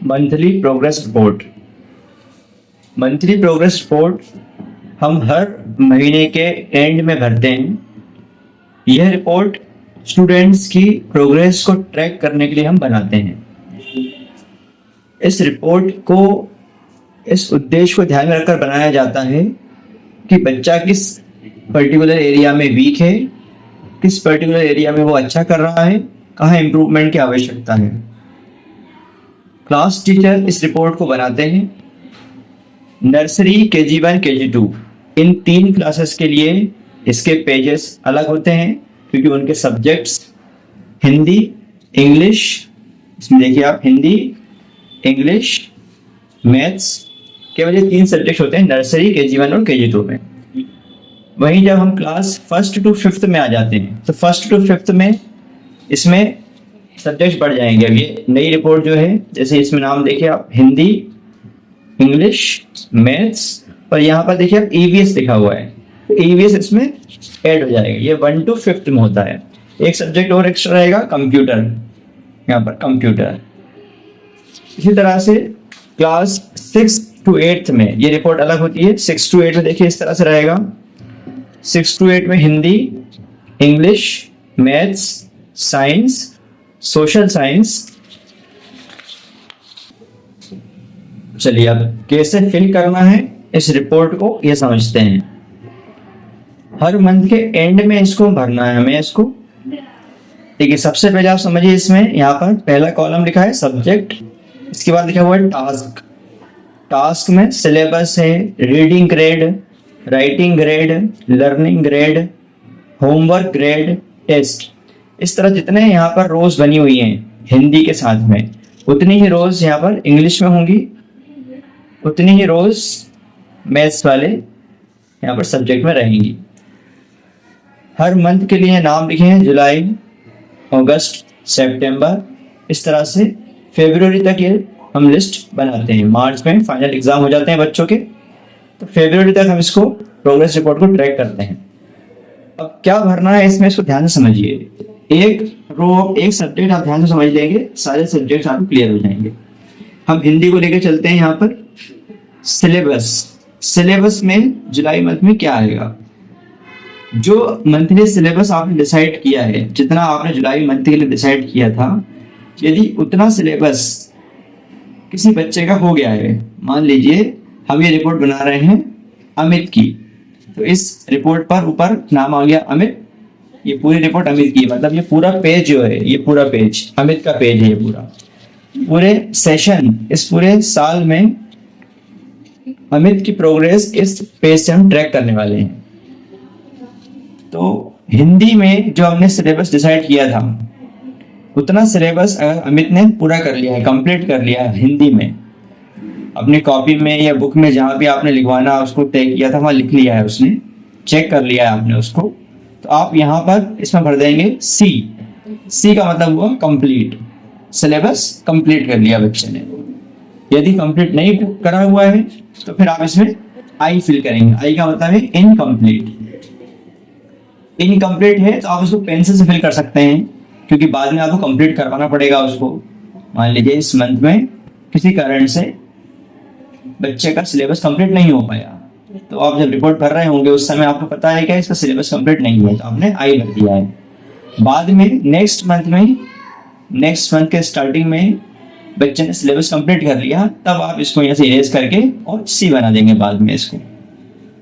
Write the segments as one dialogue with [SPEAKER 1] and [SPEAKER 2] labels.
[SPEAKER 1] Monthly progress report. Monthly progress report हम हर महीने के एंड में भरते हैं। यह रिपोर्ट स्टूडेंट्स की प्रोग्रेस को ट्रैक करने के लिए हम बनाते हैं। इस रिपोर्ट को इस उद्देश्य को ध्यान में रखकर बनाया जाता है कि बच्चा किस पर्टिकुलर एरिया में वीक है, किस पर्टिकुलर एरिया में वो अच्छा कर रहा है, कहाँ इम्प्रूवमेंट की आवश्यकता है। क्लास टीचर इस रिपोर्ट को बनाते हैं। नर्सरी, KG1, KG2 इन 3 क्लासेस के लिए इसके पेजेस अलग होते हैं क्योंकि उनके सब्जेक्ट्स हिंदी, इंग्लिश, इसमें देखिए आप हिंदी, इंग्लिश, मैथ्स, केवल ये 3 सब्जेक्ट होते हैं नर्सरी, KG1 और KG2 में। वहीं जब हम क्लास 1st to 5th में आ जाते हैं तो 1st to 5th में इसमें सब्जेक्ट बढ़ जाएंगे। अब ये नई रिपोर्ट जो है, जैसे इसमें नाम देखिए आप हिंदी, इंग्लिश, मैथ्स, और यहाँ पर देखिए आप EVS लिखा हुआ है, तो EVS इसमें ऐड हो जाएगा। ये 1 to 5th में होता है। एक सब्जेक्ट और एक्स्ट्रा रहेगा, कंप्यूटर, यहाँ पर कंप्यूटर। इसी तरह से क्लास 6 to 8 में ये रिपोर्ट अलग होती है। 6 to 8 में देखिए इस तरह से रहेगा। 6 to 8 में Hindi, English, maths, science, social science. चलिए अब कैसे फिल करना है इस रिपोर्ट को ये समझते हैं। हर मंथ के एंड में इसको भरना है हमें इसको। ठीक है, सबसे पहले आप समझिए, इसमें यहाँ पर पहला कॉलम लिखा है सब्जेक्ट, इसके बाद लिखा हुआ है टास्क। टास्क में सिलेबस है, reading grade, writing grade, learning grade, homework grade, test. इस तरह जितने यहाँ पर रोज बनी हुई हैं हिंदी के साथ में, उतनी ही रोज यहाँ पर इंग्लिश में होंगी, उतनी ही रोज मैथ्स वाले यहाँ पर सब्जेक्ट में रहेंगी। हर मंथ के लिए नाम लिखे हैं, जुलाई, अगस्त, सितंबर, इस तरह से फरवरी तक ये हम लिस्ट बनाते हैं। मार्च में फाइनल एग्जाम हो जाते हैं बच्चों के, तो फरवरी तक हम इसको प्रोग्रेस रिपोर्ट को ट्रैक करते हैं। अब क्या भरना है इसमें, इसको ध्यान से समझिए। एक रो, एक सब्जेक्ट आप ध्यान से समझ लेंगे, सारे सब्जेक्ट आपको क्लियर हो जाएंगे। हम हिंदी को लेकर चलते हैं। यहाँ पर सिलेबस, सिलेबस में जुलाई मंथ में क्या आएगा, जो मंथली सिलेबस आपने डिसाइड किया है, जितना आपने जुलाई मंथ के लिए डिसाइड किया था, यदि उतना सिलेबस किसी बच्चे का हो गया है, मान लीजिए हम ये रिपोर्ट बना रहे हैं अमित की, तो इस रिपोर्ट पर ऊपर नाम आ गया अमित, ये पूरी रिपोर्ट अमित की, मतलब ये पूरा पेज जो है, ये पूरा पेज अमित का पेज है। ये पूरे सेशन, इस पूरे साल में अमित की प्रोग्रेस इस पेज से हम ट्रैक करने वाले हैं। तो हिंदी में जो हमने सिलेबस डिसाइड किया था, उतना सिलेबस अगर अमित ने पूरा कर लिया है, कंप्लीट कर लिया है हिंदी में, अपनी कॉपी में या बुक में जहां भी आपने लिखवाना उसको तय किया था वहां लिख लिया है, उसने चेक कर लिया है आपने उसको, तो आप यहाँ पर इसमें भर देंगे C। C का मतलब हुआ कंप्लीट, सिलेबस कंप्लीट कर लिया बच्चे ने। यदि कंप्लीट नहीं करा हुआ है तो फिर आप इसमें I फिल करेंगे। I का मतलब है इनकम्प्लीट। इनकम्प्लीट है तो आप उसको पेंसिल से फिल कर सकते हैं, क्योंकि बाद में आपको कंप्लीट करवाना पड़ेगा उसको। मान लीजिए इस मंथ में किसी कारण से बच्चे का सिलेबस कंप्लीट नहीं हो पाया, तो आप जब रिपोर्ट भर रहे होंगे उस समय आपको पता है क्या इसका सिलेबस कंप्लीट नहीं हुआ, तो आपने I भर दिया है। बाद में नेक्स्ट मंथ के स्टार्टिंग में बच्चे ने सिलेबस कंप्लीट कर लिया, तब आप इसको यहाँ से इरेज करके और C बना देंगे बाद में इसको।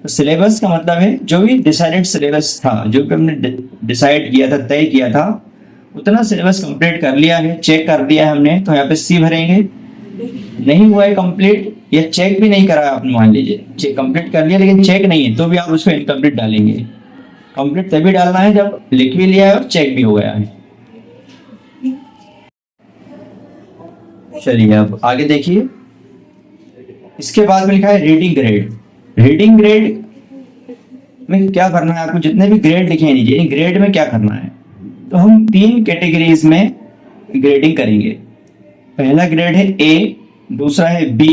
[SPEAKER 1] तो सिलेबस का मतलब है जो भी डिसाइडेड सिलेबस था, जो भी हमने डिसाइड किया था, तय किया था, उतना सिलेबस कंप्लीट कर लिया है, चेक कर दिया है हमने, तो यहाँ पे C भरेंगे। नहीं हुआ है कंप्लीट या चेक भी नहीं करा आपने, मान लीजिए चेक कंप्लीट कर लिया लेकिन चेक नहीं है, तो भी आप उसको इनकम्प्लीट डालेंगे। कंप्लीट तभी डालना है जब लिख भी लिया है और चेक भी हो गया है। चलिए अब आगे देखिए, इसके बाद में लिखा है रीडिंग ग्रेड। रीडिंग ग्रेड में क्या करना है आपको, जितने भी ग्रेड लिखे हैं नीचे, ग्रेड में क्या करना है, तो हम 3 कैटेगरीज में ग्रेडिंग करेंगे। पहला ग्रेड है A, दूसरा है B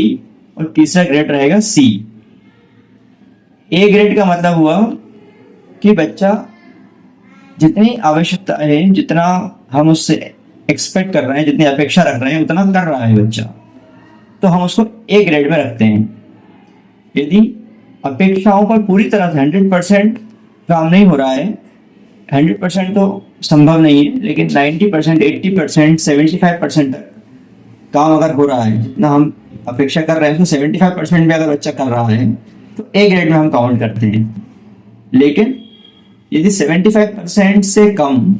[SPEAKER 1] और तीसरा ग्रेड रहेगा C। A ग्रेड का मतलब हुआ कि बच्चा जितनी आवश्यकता है, जितना हम उससे एक्सपेक्ट कर रहे हैं, जितनी अपेक्षा रख रहे हैं, उतना कर रहा है बच्चा। तो हम उसको ए ग्रेड में रखते हैं। यदि अपेक्षाओं पर पूरी तरह से 100% काम नहीं हो रहा है, 100% तो संभव नहीं है, लेकिन 90%, 80%, 75% तक काम अगर हो रहा है, जितना हम अपेक्षा कर रहे हैं तो 75% भी अगर बच्चा कर रहा है तो ए ग्रेड में हम काउंट करते हैं। लेकिन यदि 75% से कम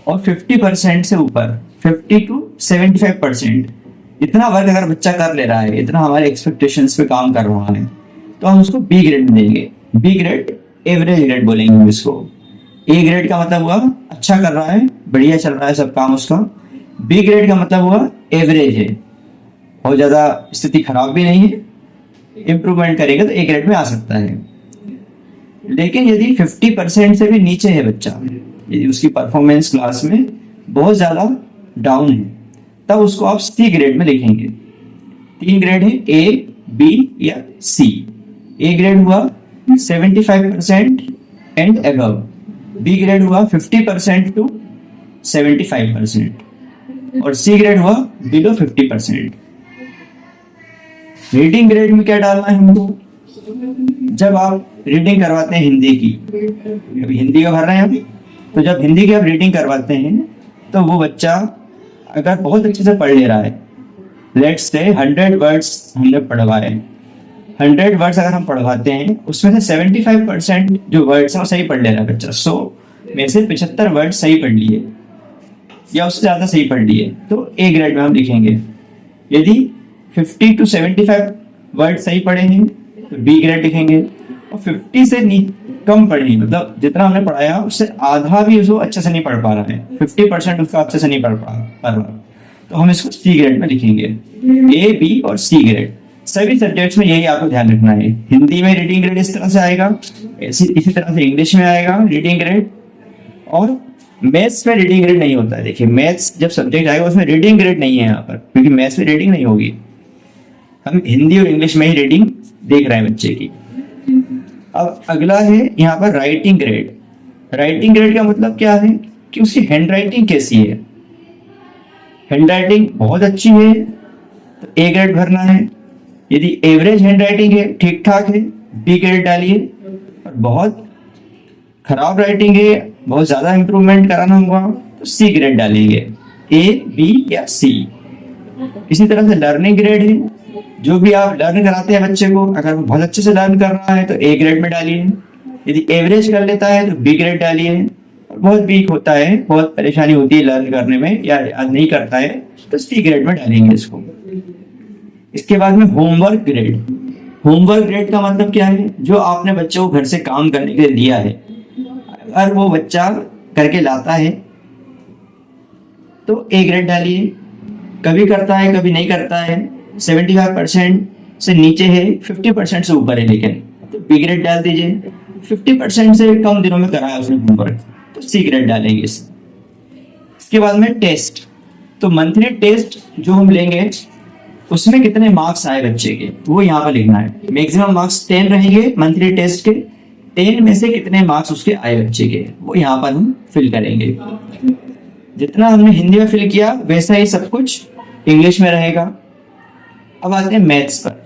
[SPEAKER 1] और 50% से ऊपर, 50 to 75% इतना वर्क अगर बच्चा कर ले रहा है, इतना हमारे एक्सपेक्टेशंस पे काम कर रहा है, तो हम उसको बी ग्रेड में देंगे। बी ग्रेड एवरेज ग्रेड बोलेंगे हम इसको। ए ग्रेड का मतलब हुआ अच्छा कर रहा है, बढ़िया चल रहा है सब काम उसका। बी ग्रेड का मतलब हुआ एवरेज है, बहुत ज्यादा स्थिति खराब भी नहीं है, इम्प्रूवमेंट करेगा तो ए ग्रेड में आ सकता है। लेकिन यदि 50% से भी नीचे है बच्चा, यदि उसकी परफॉर्मेंस क्लास में बहुत ज्यादा डाउन है, तब उसको आप सी ग्रेड में लिखेंगे। 3 ग्रेड है, ए, बी या सी। ए ग्रेड हुआ 75% एंड अबव, बी ग्रेड हुआ 50% टू 75% और सी ग्रेड हुआ बिलो 50%। रीडिंग ग्रेड में क्या डालना है हमको? जब आप रीडिंग करवाते हैं हिंदी की, अभी हिंदी का भर रहे हैं हम, तो जब हिंदी की आप रीडिंग करवाते हैं तो वो बच्चा अगर बहुत अच्छे से पढ़ ले रहा है, लेट्स से 100 वर्ड्स हमने पढ़वाए, 100 वर्ड्स अगर हम पढ़वाते हैं उसमें से 75% जो वर्ड्स हैं वो सही पढ़ ले रहा है बच्चा, 100 में से 75 वर्ड सही पढ़ लिए या उससे ज्यादा सही पढ़ लिए, तो ए ग्रेड में हम लिखेंगे। यदि 50 to 75 वर्ड सही पढ़े हैं तो बी ग्रेड लिखेंगे, और 50 से कम पढ़े हैं, मतलब जितना हमने पढ़ाया उससे आधा भी उसको अच्छे से नहीं पढ़ पा रहा है, 50% उसका अच्छे से नहीं पढ़ पा रहा, तो हम इसको सी ग्रेड में लिखेंगे। ए, बी और सी ग्रेड सभी सब्जेक्ट्स में यही आपको ध्यान रखना है। हिंदी में रीडिंग ग्रेड इस तरह से आएगा, इसी तरह से इंग्लिश में आएगा रीडिंग ग्रेड, और मैथ्स में रीडिंग ग्रेड नहीं होता है। देखिए मैथ्स जब सब्जेक्ट आएगा उसमें रीडिंग ग्रेड नहीं है यहाँ पर, क्योंकि मैथ्स में रीडिंग नहीं होगी, हम हिंदी और इंग्लिश में ही रीडिंग देख रहे हैं बच्चे की। अब अगला है यहाँ पर राइटिंग ग्रेड। राइटिंग ग्रेड का मतलब क्या है कि उसकी हैंड राइटिंग कैसी है। हैंड राइटिंग बहुत अच्छी है तो ए ग्रेड भरना है। यदि एवरेज हैंड राइटिंग है, ठीक ठाक है, बी ग्रेड डालिए। और बहुत खराब राइटिंग है, बहुत ज्यादा इंप्रूवमेंट कराना होगा तो सी ग्रेड डालेंगे, ए, बी या सी। इसी तरह से लर्निंग ग्रेड है, जो भी आप लर्न कराते हैं बच्चे को, अगर वो बहुत अच्छे से लर्न कर रहा है तो ए ग्रेड में डालिए। यदि एवरेज कर लेता है तो बी ग्रेड डालिए, और बहुत वीक होता है, बहुत परेशानी होती है लर्न करने में या नहीं करता है तो सी ग्रेड में डालेंगे इसको। इसके बाद में होमवर्क ग्रेड। होमवर्क ग्रेड का मतलब क्या है? जो आपने बच्चे को घर से काम करने के लिए दिया है, अगर वो बच्चा करके लाता है तो ए ग्रेड डालिए। कभी करता है कभी नहीं करता है, 75% से नीचे है, 50% से ऊपर है लेकिन, तो बी ग्रेड डाल दीजिए। 50% से कम दिनों में कराया उसने होमवर्क तो सी ग्रेड डालेंगे। इसके बाद में टेस्ट। तो मंथली टेस्ट जो हम लेंगे उसमें कितने मार्क्स आए बच्चे के वो यहाँ पर लिखना है। मैक्सिमम मार्क्स 10 रहेंगे मंथली टेस्ट के, 10 में से कितने मार्क्स उसके आए बच्चे के वो यहाँ पर हम फिल करेंगे। जितना हमने हिंदी में फिल किया वैसा ही सब कुछ इंग्लिश में रहेगा। अब आते हैं मैथ्स पर।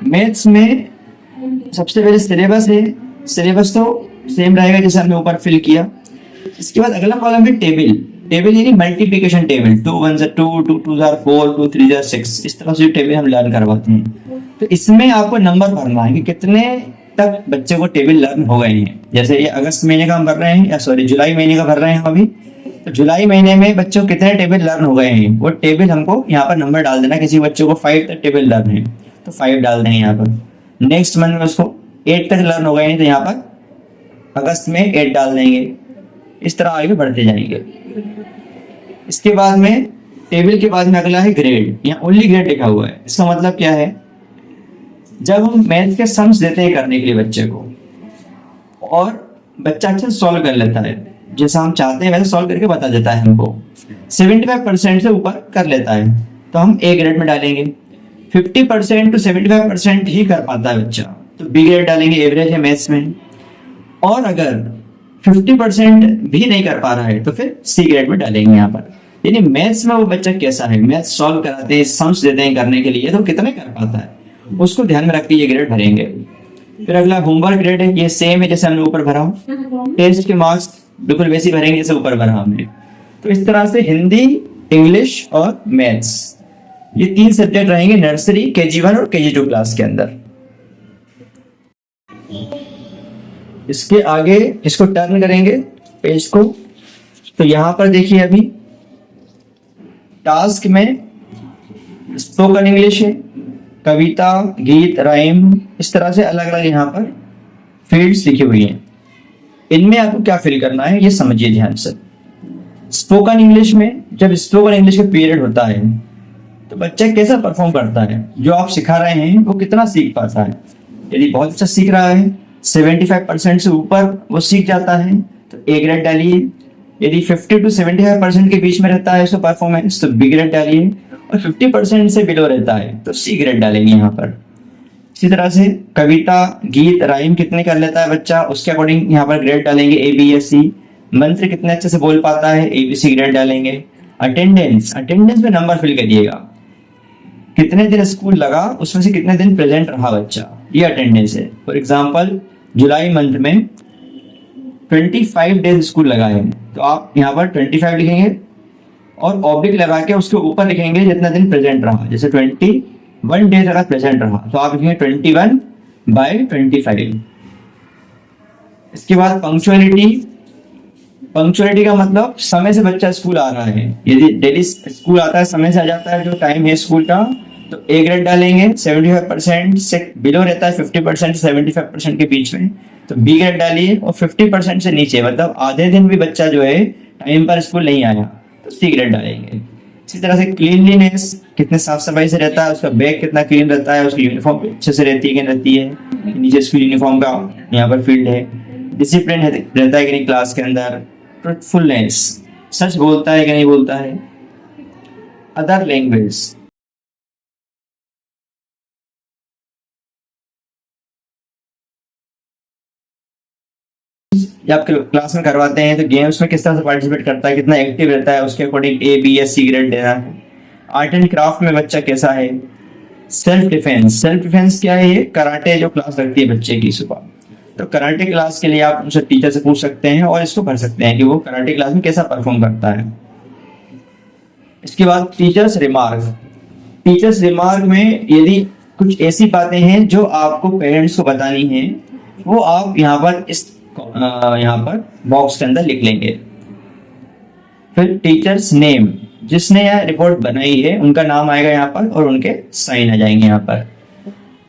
[SPEAKER 1] मैथ्स में सबसे पहले सिलेबस है, सिलेबस तो सेम रहेगा जैसे हमने ऊपर फिल किया। इसके बाद अगला कॉलम है टेबल। टेबल यानी मल्टीप्लिकेशन टेबल, 2 1 2 2 2 4 2 3 6, इस तरह से टेबल हम लर्न करवाते हैं। तो इसमें आपको नंबर भरना है कि कितने तक बच्चे को टेबल लर्न हो गए हैं। जैसे ये अगस्त महीने का हम भर रहे हैं, या सॉरी जुलाई महीने का भर रहे हैं अभी, तो जुलाई महीने में बच्चों को कितने टेबल लर्न हो गए हैं वो टेबल हमको यहाँ पर नंबर डाल देना। किसी बच्चों को 5 तक टेबल लर्न है तो 5 डाल देंगे यहाँ पर। नेक्स्ट मंथ में उसको 8 तक लर्न हो गए हैं तो यहाँ पर अगस्त में 8 डाल देंगे। इस तरह आगे बढ़ते जाएंगे। इसके बाद में टेबल के बाद में अगला है ग्रेड। यहाँ ओनली ग्रेड लिखा हुआ है। इसका मतलब क्या है? जब हम मैथ के सम्स देते हैं करने के लिए बच्चे को और बच्चा अच्छा सॉल्व कर लेता है, जैसा हम चाहते हैं वैसे सॉल्व करके बता देता है हमको, 75% से ऊपर कर लेता है तो हम ए ग्रेड में डालेंगे। 50% to 75% ही कर पाता है बच्चा तो बी ग्रेड डालेंगे, एवरेज है मैथ्स में। और अगर 50% भी नहीं कर पा रहा है तो फिर सी ग्रेड में डालेंगे यहाँ पर। यानी मैथ्स में वो बच्चा कैसा है, मैथ सॉल्व कराते हैं, सम्स देते हैं करने के लिए, तो कितने कर पाता है, उसको ध्यान में रख के ये ग्रेड भरेंगे। फिर अगला होमवर्क ग्रेड है, ये सेम है जैसे हमने ऊपर भरा। टेस्ट के मार्क्स बिल्कुल वैसे भरेंगे जैसे ऊपर भरा हमने। तो इस तरह से हिंदी, इंग्लिश और मैथ्स, ये 3 सब्जेक्ट रहेंगे नर्सरी, KG1 और KG2 क्लास के अंदर। इसके आगे इसको टर्न करेंगे पेज को, तो यहां पर देखिए अभी टास्क में स्पोकन इंग्लिश है, कविता, गीत, राइम, इस तरह से अलग अलग यहाँ पर फील्ड्स लिखी हुई हैं। इनमें आपको क्या फिल करना है ये समझिए ध्यान से। स्पोकन इंग्लिश में जब स्पोकन इंग्लिश का पीरियड होता है तो बच्चा कैसा परफॉर्म करता है, जो आप सिखा रहे हैं वो कितना सीख पाता है। यदि बहुत अच्छा सीख रहा है, 75% से ऊपर वो सीख जाता है तो A ग्रेड डालिए। यदि 50 to 75% के बीच में रहता है उसका परफॉर्मेंस तो B ग्रेड डालिए, और 50% से बिलो रहता है तो C ग्रेड डालेंगे यहाँ पर। इसी तरह से कविता, गीत, राइम कितने कर लेता है बच्चा, उसके अकॉर्डिंग यहाँ पर ग्रेड डालेंगे A, B या C। मंत्र कितने अच्छे से बोल पाता है, A, B, C ग्रेड डालेंगे। अटेंडेंस में नंबर फिल करिएगा, कितने दिन स्कूल लगा उसमें से कितने दिन प्रेजेंट रहा बच्चा, ये अटेंडेंस है। फॉर एग्जांपल जुलाई मंथ में 25 डेज स्कूल लगा है तो आप यहाँ पर 25 लिखेंगे और ऑब्लिक लगा के उसके ऊपर लिखेंगे जितना दिन प्रेजेंट रहा। जैसे 21 डेज अगर प्रेजेंट रहा तो आप लिखेंगे 21/25। इसके बाद पंक्चुअलिटी का मतलब समय से बच्चा स्कूल आ रहा है। यदि डेली स्कूल आता है, समय से आ जाता है, जो टाइम है स्कूल का, तो A ग्रेड डालेंगे। 75% से बिलो रहता है, 50% से 75% के बीच में, तो B ग्रेड डालिए। और 50% से नीचे मतलब आधे दिन भी बच्चा जो है टाइम पर स्कूल नहीं आया तो C ग्रेड डालेंगे। इसी तरह से क्लीनलीनेस, कितने साफ सफाई से रहता है, उसका बैग कितना क्लीन रहता है, उसकी यूनिफॉर्म अच्छे से रहती है कि नहीं रहती है, नीचे स्कूल यूनिफॉर्म का यहाँ पर फील्ड है। डिसिप्लिन रहता है कि नहीं क्लास के अंदर। ट्रुथफुलनेस, सच बोलता है कि नहीं बोलता है। अदर लैंग्वेज, जब आप क्लास में करवाते हैं तो गेम्स में किस तरह से पार्टिसिपेट करता है, कितना एक्टिव रहता है, उसके अकॉर्डिंग A, B या C ग्रेड देना है। आर्ट एंड क्राफ्ट में बच्चा कैसा है। सेल्फ डिफेंस क्या है, ये कराटे जो क्लास लगती है बच्चे की सुबह, तो कराटे क्लास के लिए आप उनसे टीचर से पूछ सकते हैं और इसको भर सकते हैं कि वो कराटे क्लास में कैसा परफॉर्म करता है। इसके बाद टीचर्स रिमार्क में यदि कुछ ऐसी बातें हैं जो आपको पेरेंट्स को बतानी है वो आप यहाँ पर बॉक्स के अंदर लिख लेंगे। फिर टीचर्स नेम, जिसने यह रिपोर्ट बनाई है उनका नाम आएगा यहाँ पर और उनके साइन आ जाएंगे यहाँ पर।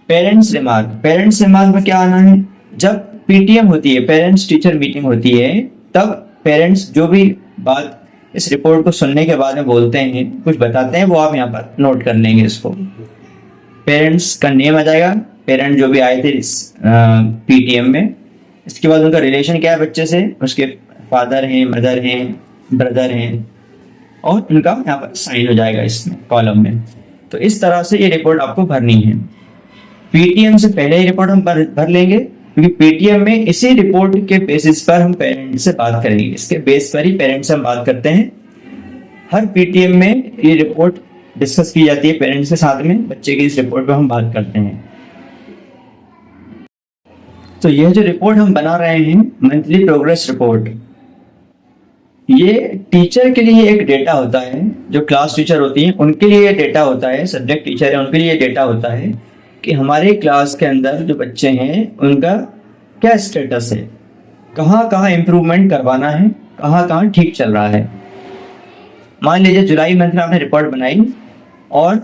[SPEAKER 1] पेरेंट्स रिमार्क में क्या आना है, जब PTM होती है, पेरेंट्स टीचर मीटिंग होती है, तब पेरेंट्स जो भी बात इस रिपोर्ट को सुनने के बाद में बोलते हैं, कुछ बताते हैं, वो आप यहाँ पर नोट कर लेंगे इसको। पेरेंट्स का नेम आ जाएगा, पेरेंट जो भी आए थे इस PTM में। इसके बाद उनका रिलेशन क्या है बच्चे से, उसके फादर हैं, मदर हैं, ब्रदर हैं, और उनका यहाँ पर साइन हो जाएगा इसमें कॉलम में। तो इस तरह से ये रिपोर्ट आपको भरनी है। PTM से पहले ही रिपोर्ट हम भर लेंगे क्योंकि PTM में इसी रिपोर्ट के बेसिस पर हम पेरेंट्स से बात करेंगे। इसके बेस पर ही पेरेंट्स से हम बात करते हैं। हर PTM में ये रिपोर्ट डिस्कस की जाती है पेरेंट्स के साथ में, बच्चे की इस रिपोर्ट पर हम बात करते हैं। तो यह जो रिपोर्ट हम बना रहे हैं, मंथली प्रोग्रेस रिपोर्ट, ये टीचर के लिए एक डेटा होता है, जो क्लास टीचर होती हैं उनके लिए ये डेटा होता है, सब्जेक्ट टीचर है उनके लिए ये डेटा होता है कि हमारे क्लास के अंदर जो बच्चे हैं उनका क्या स्टेटस है, कहाँ कहाँ इम्प्रूवमेंट करवाना है, कहाँ कहाँ ठीक चल रहा है। मान लीजिए जुलाई मंथ में आपने रिपोर्ट बनाई और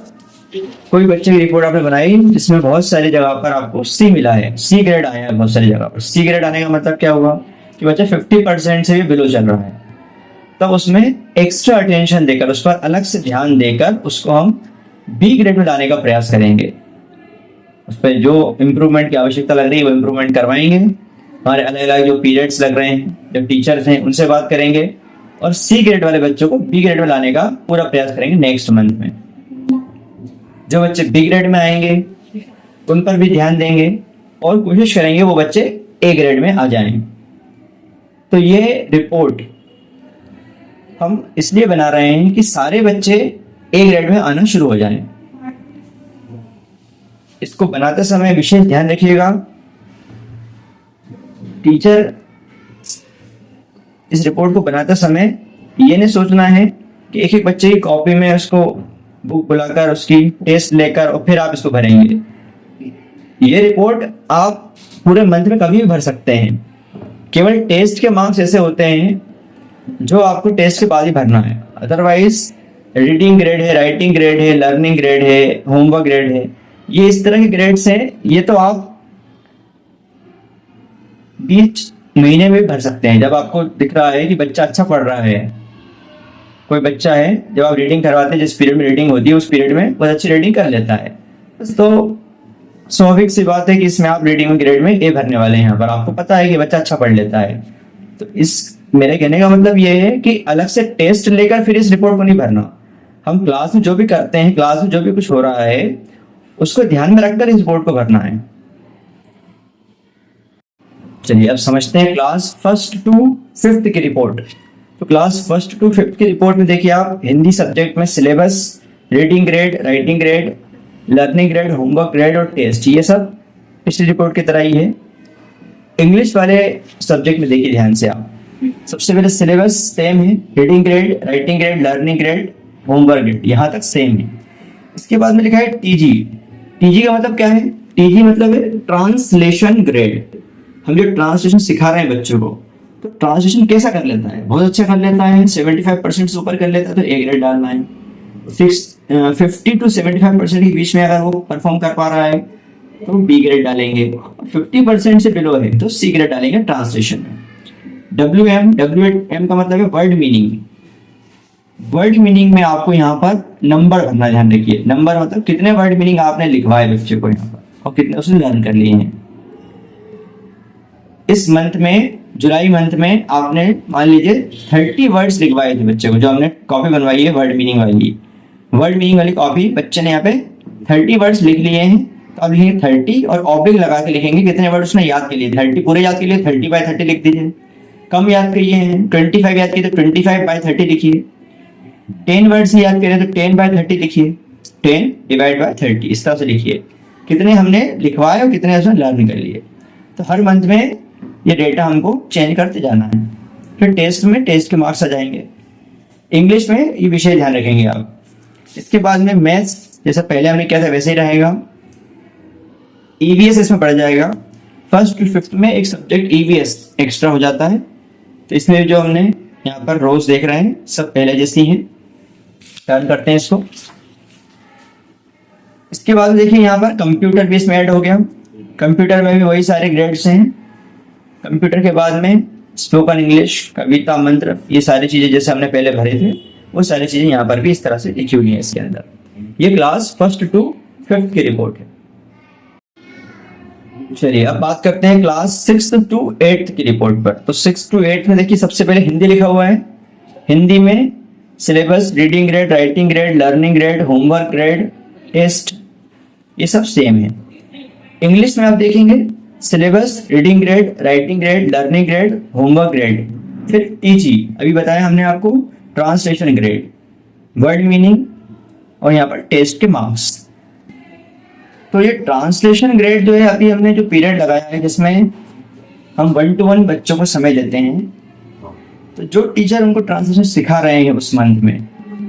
[SPEAKER 1] कोई बच्चे की रिपोर्ट आपने बनाई जिसमें बहुत सारी जगह पर आपको C मिला है, C ग्रेड आया है बहुत सारी जगह पर। C ग्रेड आने का मतलब क्या होगा कि बच्चा 50% से भी बिलो चल रहा है, तब उसमें एक्स्ट्रा अटेंशन देकर, उस पर अलग से ध्यान देकर उसको हम B ग्रेड में लाने का प्रयास करेंगे। उस पर जो इम्प्रूवमेंट की आवश्यकता लग रही है वो इम्प्रूवमेंट करवाएंगे। हमारे अलग अलग जो पीरियड्स लग रहे हैं, जो टीचर्स हैं उनसे बात करेंगे और C ग्रेड वाले बच्चों को B ग्रेड में लाने का पूरा प्रयास करेंगे नेक्स्ट मंथ में। जो बच्चे B ग्रेड में आएंगे उन पर भी ध्यान देंगे और कोशिश करेंगे वो बच्चे A ग्रेड में आ जाएं। तो ये रिपोर्ट हम इसलिए बना रहे हैं कि सारे बच्चे ए ग्रेड में आना शुरू हो जाएं। इसको बनाते समय विशेष ध्यान रखिएगा, टीचर इस रिपोर्ट को बनाते समय ये नहीं सोचना है कि एक एक बच्चे की कॉपी में उसको बुक बुलाकर उसकी टेस्ट लेकर और फिर आप इसको भरेंगे। ये रिपोर्ट आप पूरे मंथ में कभी भी भर सकते हैं। केवल टेस्ट के मार्क्स ऐसे होते हैं जो आपको टेस्ट के बाद ही भरना है, अदरवाइज रीडिंग ग्रेड है, राइटिंग ग्रेड है, लर्निंग ग्रेड है, होमवर्क ग्रेड है, ये इस तरह के ग्रेड्स हैं। ये तो आप बीच महीने में भी भर सकते हैं, जब आपको दिख रहा है कि बच्चा अच्छा पढ़ रहा है। कोई बच्चा है, जब आप रीडिंग करवाते हैं, जिस पीरियड में रीडिंग होती है उस पीरियड में बहुत अच्छी रीडिंग कर लेता है, तो स्वाभाविक सी बात है कि इसमें आप रीडिंग में ग्रेड में ए भरने वाले हैं। यहाँ पर आपको पता है कि बच्चा अच्छा पढ़ लेता है। तो इस मेरे कहने का मतलब ये है कि अलग से टेस्ट लेकर फिर इस रिपोर्ट को नहीं भरना। हम क्लास में जो भी करते हैं, क्लास में जो भी कुछ हो रहा है, उसको ध्यान में रखकर इस रिपोर्ट को भरना है। चलिए अब समझते हैं क्लास 1 to 5 की रिपोर्ट। तो क्लास 1 to 5 की रिपोर्ट में देखिए आप, हिंदी सब्जेक्ट में syllabus, reading grade, writing grade, learning grade, homework grade और टेस्ट, ये सब पिछली रिपोर्ट की तरह ही है। इंग्लिश वाले सब्जेक्ट में देखिए ध्यान से आप, सबसे पहले सिलेबस सेम है, reading grade, writing grade, learning grade, homework grade, यहाँ तक सेम है। इसके बाद में लिखा है टीजी। टीजी का मतलब क्या है? टीजी मतलब है ट्रांसलेशन ग्रेड। हम जो ट्रांसलेशन सिखा रहे हैं बच्चों को, तो ट्रांसलेशन कैसा कर लेता है? बहुत अच्छा कर लेता है, 75% से ऊपर कर लेता है तो ए ग्रेड डालना है। 50 to 75% के बीच में अगर वो परफॉर्म कर पा रहा है तो बी ग्रेड डालेंगे, 50% से बिलो है तो सी ग्रेड डालेंगे ट्रांसलेशन में। WM का मतलब है वर्ड मीनिंग। वर्ड मीनिंग में आपको यहाँ पर नंबर भरना, ध्यान रखिए। नंबर मतलब कितने वर्ड मीनिंग आपने लिखवाए बच्चे को यहाँ पर और कितने उसने लर्न कर लिए हैं। इस मंथ में, जुलाई मंथ में आपने मान लीजिए 30 वर्ड्स लिखवाए थे बच्चे को, जो हमने कॉपी बनवाई है वर्ड मीनिंग वाली। वर्ड मीनिंग वाली कॉपी बच्चे ने यहाँ पे 30 वर्ड्स लिख लिए हैं, तो आप लिखेंगे 30 और ऑब्लिक लगा के लिखेंगे कितने वर्ड उसने याद के लिए। 30 पूरे याद के लिए 30/30 लिख दीजिए। कम याद किए हैं, 25 याद किए तो 25/30 लिखिए। 10 वर्ड्स याद करें तो 10/30 लिखिए। 10/30 इस तरह से लिखिए, कितने हमने लिखवाए और कितने उसने लर्न कर लिए। तो हर मंथ में ये डेटा हमको चेंज करते जाना है। फिर टेस्ट में टेस्ट के मार्क्स आ जाएंगे। इंग्लिश में ये विषय ध्यान रखेंगे आप। इसके बाद में मैथ्स, जैसा पहले हमने किया था वैसे ही रहेगा। ईवीएस इसमें पड़ जाएगा। 1st to 5th में एक सब्जेक्ट ईवीएस एक्स्ट्रा हो जाता है। तो इसमें जो हमने यहाँ पर रोज देख रहे हैं सब पहले जैसी हैं। टर्न करते हैं इसको। इसके बाद देखिए यहाँ पर कंप्यूटर भी इसमें ऐड हो गया। कंप्यूटर में भी वही सारे ग्रेड्स हैं। कंप्यूटर के बाद में स्पोकन इंग्लिश, कविता, मंत्र, ये सारी चीजें जैसे हमने पहले भरे थे वो सारी चीजें यहाँ पर भी इस तरह से लिखी हुई हैं इसके अंदर। ये क्लास 1st to 5th की रिपोर्ट है। चलिए अब बात करते हैं क्लास 6th to 8th की रिपोर्ट पर। तो 6th to 8th में देखिए सबसे पहले हिंदी लिखा हुआ है। हिंदी में syllabus, reading grade, writing grade, learning grade, homework grade, test, ये सब सेम है। इंग्लिश में आप देखेंगे syllabus, reading grade, writing grade, learning grade, homework grade. फिर टीजी, अभी बताया हमने आपको, ट्रांसलेशन ग्रेड, वर्ड मीनिंग और यहाँ पर टेस्ट के मार्क्स। तो ये ट्रांसलेशन ग्रेड जो है, अभी हमने जो पीरियड लगाया है जिसमें हम 1 to 1 बच्चों को समय देते हैं, तो जो टीचर उनको ट्रांसलेशन सिखा रहे हैं उस मंथ में,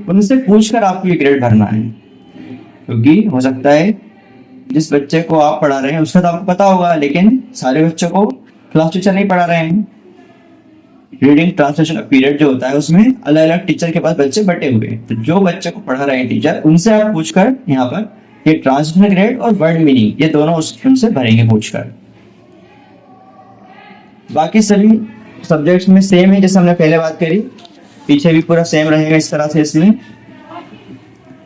[SPEAKER 1] उनसे पूछकर आपको ये ग्रेड भरना है। क्योंकि हो सकता है जिस बच्चे को आप पढ़ा रहे हैं उसका तो आपको पता होगा, लेकिन सारे बच्चों को क्लास टीचर नहीं पढ़ा रहे हैं। रीडिंग ट्रांसलेशन का पीरियड जो होता है उसमें अलग अलग टीचर के पास बच्चे बटे हुए हैं। तो जो बच्चे को पढ़ा रहे हैं टीचर, उनसे आप पूछकर यहाँ पर ये ट्रांसलेशन ग्रेड और वर्ड मीनिंग ये दोनों उनसे भरेंगे पूछकर। बाकी सभी सब्जेक्ट्स में सेम है जैसे हमने पहले बात करी, पीछे भी पूरा सेम रहेगा इस तरह से। इसमें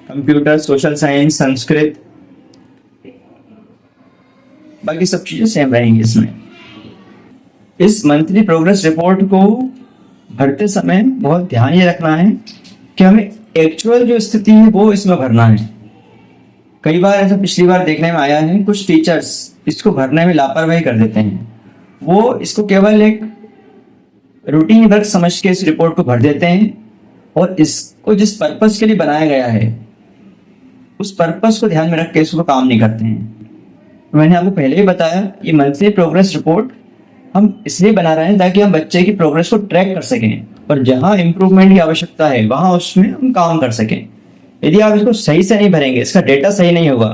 [SPEAKER 1] कंप्यूटर, सोशल साइंस, संस्कृत, बाकी सब चीजें सेम रहेंगी इसमें। इस मंथली प्रोग्रेस रिपोर्ट को भरते समय बहुत ध्यान ये रखना है कि हमें एक्चुअल जो स्थिति है वो इसमें भरना है। कई बार ऐसा पिछली बार देखने में आया है, कुछ टीचर्स इसको भरने में लापरवाही कर देते हैं। वो इसको केवल एक रूटीन वर्क समझ के इस रिपोर्ट को भर देते हैं और इसको जिस पर्पस के लिए बनाया गया है उस पर्पस को ध्यान में रख के इसको काम नहीं करते हैं। मैंने आपको पहले ही बताया ये मंथली प्रोग्रेस रिपोर्ट हम इसलिए बना रहे हैं ताकि हम बच्चे की प्रोग्रेस को ट्रैक कर सकें और जहां इंप्रूवमेंट की आवश्यकता है वहां उसमें हम काम कर सकें। यदि आप इसको सही से नहीं भरेंगे, इसका डेटा सही नहीं होगा,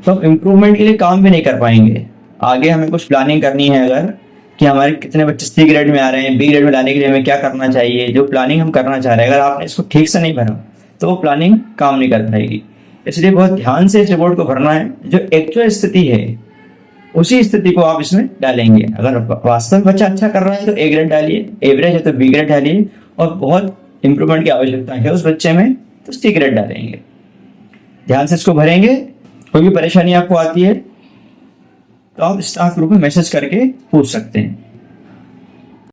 [SPEAKER 1] तो हम इम्प्रूवमेंट के लिए काम भी नहीं कर पाएंगे। आगे हमें कुछ प्लानिंग करनी है अगर कि हमारे कितने बच्चे सी ग्रेड में आ रहे हैं, बी ग्रेड में लाने के लिए हमें क्या करना चाहिए, जो प्लानिंग हम करना चाह रहे हैं, अगर आपने इसको ठीक से नहीं भरा तो वो प्लानिंग काम नहीं कर पाएगी। इसलिए बहुत ध्यान से इस रिपोर्ट को भरना है। जो एक्चुअल स्थिति है उसी स्थिति को आप इसमें डालेंगे। अगर वास्तव में बच्चा अच्छा कर रहा है तो ए ग्रेड डालिए, एवरेज है तो बी ग्रेड डालिए, और बहुत इंप्रूवमेंट की आवश्यकता है उस बच्चे में तो सी ग्रेड डालेंगे। ध्यान से इसको भरेंगे। कोई भी परेशानी आपको आती है तो आप स्टाफ ग्रुप में मैसेज करके पूछ सकते हैं।